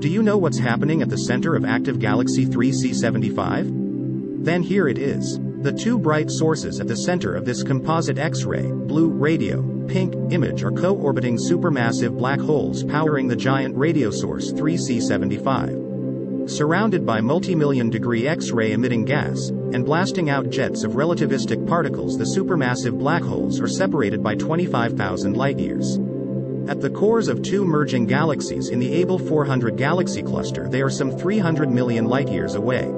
Do you know what's happening at the center of active galaxy 3C75? Then here it is. The two bright sources at the center of this composite X-ray, blue, radio, pink, image are co-orbiting supermassive black holes powering the giant radio source 3C75. Surrounded by multi-million degree X-ray emitting gas, and blasting out jets of relativistic particles, the supermassive black holes are separated by 25,000 light-years. At the cores of two merging galaxies in the Abell 400 galaxy cluster, they are some 300 million light-years away.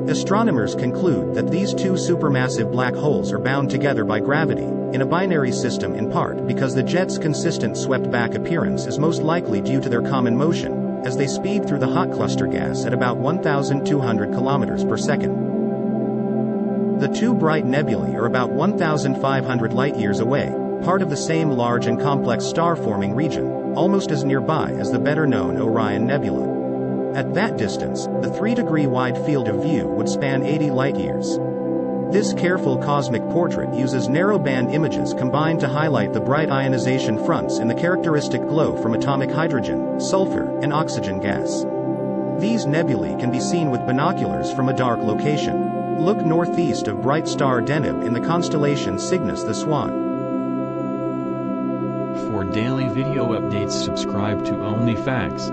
Astronomers conclude that these two supermassive black holes are bound together by gravity, in a binary system, in part because the jet's consistent swept-back appearance is most likely due to their common motion, as they speed through the hot cluster gas at about 1,200 kilometers per second. The two bright nebulae are about 1,500 light-years away, part of the same large and complex star-forming region, almost as nearby as the better-known Orion Nebula. At that distance, the 3-degree wide field of view would span 80 light-years. This careful cosmic portrait uses narrow-band images combined to highlight the bright ionization fronts and the characteristic glow from atomic hydrogen, sulfur, and oxygen gas. These nebulae can be seen with binoculars from a dark location. Look northeast of bright star Deneb in the constellation Cygnus the Swan. For daily video updates, subscribe to Only Facts.